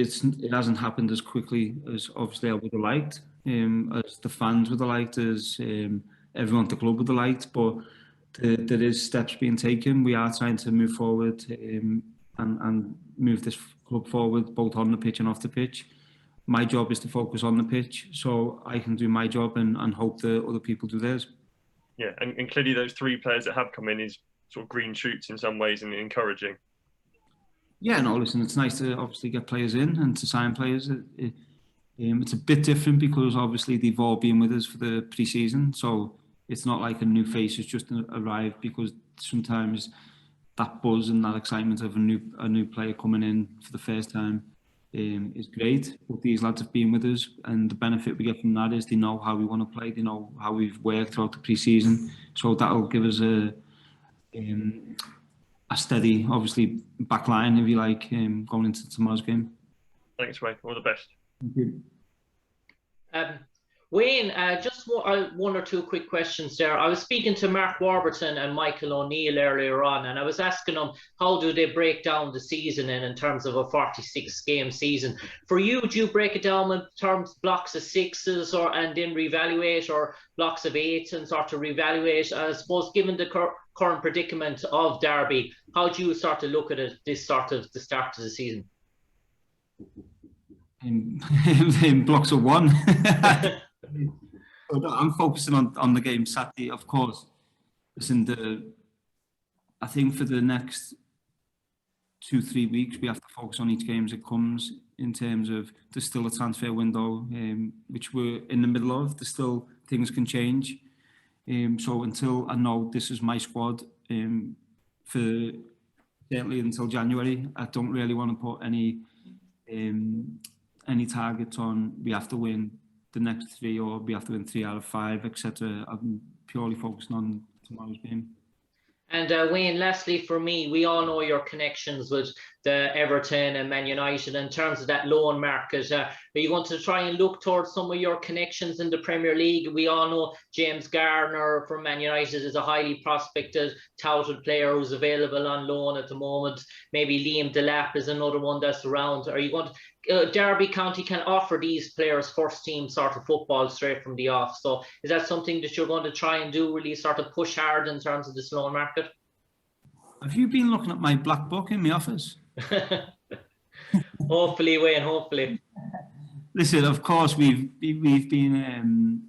it hasn't happened as quickly as obviously I would have liked, as the fans would have liked, as everyone at the club would have liked. But there is steps being taken. We are trying to move forward and move this club forward, both on the pitch and off the pitch. My job is to focus on the pitch, so I can do my job and hope that other people do theirs. Yeah, and clearly those 3 players that have come in is sort of green shoots in some ways and encouraging. Yeah, no, listen, it's nice to obviously get players in and to sign players. It's a bit different because obviously they've all been with us for the pre-season, so it's not like a new face has just arrived, because sometimes that buzz and that excitement of a new player coming in for the first time is great. But these lads have been with us, and the benefit we get from that is they know how we want to play, they know how we've worked throughout the pre-season, so that'll give us a steady, obviously, back line, if you like, going into tomorrow's game. Thanks, Wayne. All the best. Thank you. Wayne, just one or two quick questions there. I was speaking to Mark Warburton and Michael O'Neill earlier on, and I was asking them, how do they break down the season in terms of a 46-game season? For you, do you break it down in terms of blocks of 6s and then reevaluate, or blocks of 8s and sort of reevaluate? I suppose, given the current predicament of Derby, how do you sort of look at it, this sort of the start of the season? In blocks of 1. I'm focusing on the game Saturday, of course. Listen, I think for the next 2-3 weeks, we have to focus on each game as it comes, in terms of there's still a transfer window, which we're in the middle of. There's still things can change. So until I know this is my squad, for certainly until January, I don't really want to put any targets on we have to win the next 3 or we have to win 3 out of 5, etc. I'm purely focusing on tomorrow's game. And Wayne, lastly for me, we all know your connections with the Everton and Man United in terms of that loan market. Are you going to try and look towards some of your connections in the Premier League? We all know James Garner from Man United is a highly prospected, touted player who's available on loan at the moment. Maybe Liam Delap is another one that's around. Are you going to Derby County can offer these players first team sort of football straight from the off. So is that something that you're going to try and do, really sort of push hard in terms of this loan market? Have you been looking at my black book in my office? Hopefully, Wayne, hopefully. Listen, of course we've been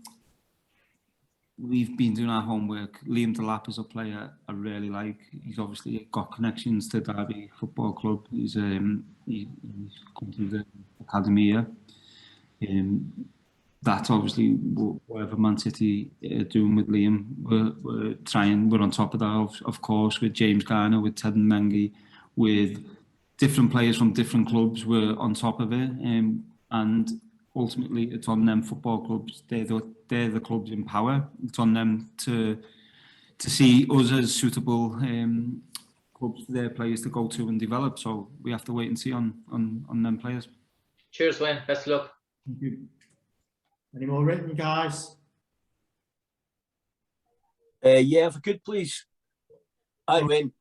doing our homework. Liam Delap is a player I really like. He's obviously got connections to Derby Football Club. He's come to the academy here. That's obviously whatever Man City are doing with Liam. We're on top of that, of course, with James Garner, with Ted and Mengi, with different players from different clubs. We're on top of it, and ultimately it's on them football clubs. They're the clubs in power. It's on them to see us as suitable clubs for their players to go to and develop. So we have to wait and see on them players. Cheers, Wayne. Best of luck. Thank you. Any more written, guys? Yeah, if I could, please. Hi, Wayne.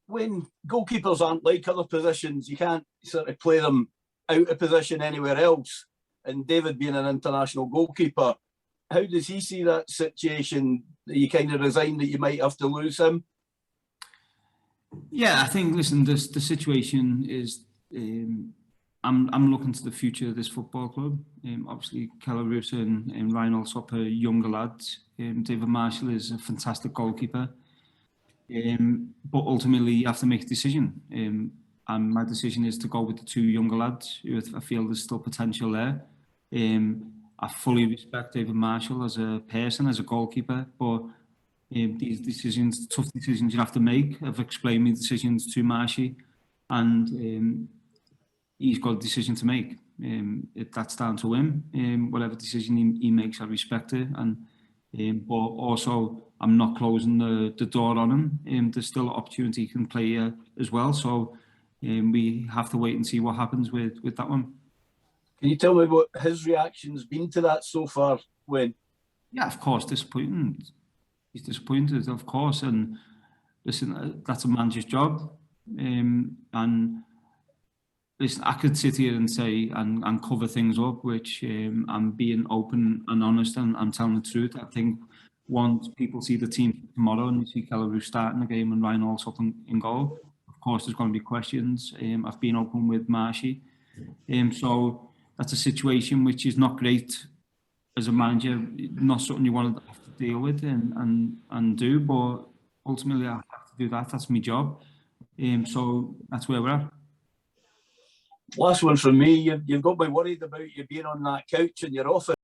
When goalkeepers aren't like other positions, you can't sort of play them out of position anywhere else. And David being an international goalkeeper, how does he see that situation? Are you kind of resigned that you might have to lose him? Yeah, I think, listen, the situation is, I'm looking to the future of this football club. Obviously, Keller Roos and Ryan Alsop are younger lads. David Marshall is a fantastic goalkeeper. But ultimately, you have to make a decision. And my decision is to go with the 2 younger lads who I feel there's still potential there. I fully respect David Marshall as a person, as a goalkeeper, but these decisions, tough decisions you have to make. I've explained my decisions to Marshy, and he's got a decision to make. That's down to him. Whatever decision he makes, I respect it. But also, I'm not closing the door on him. There's still an opportunity he can play as well. So we have to wait and see what happens with that one. Can you tell me what his reaction's been to that so far, Wayne? Yeah, of course, disappointing. He's disappointed, of course. And listen, that's a manager's job. And listen, I could sit here and say and cover things up, which I'm being open and honest and I'm telling the truth. I think once people see the team tomorrow and they see Kelleroo starting the game and Ryan Allsop in goal, of course there's going to be questions. I've been open with Marshy. So that's a situation which is not great as a manager, not something you want to have to deal with and do, but ultimately I have to do that. That's my job. So that's where we're at. Last one from me. You've got me worried about you being on that couch in your office.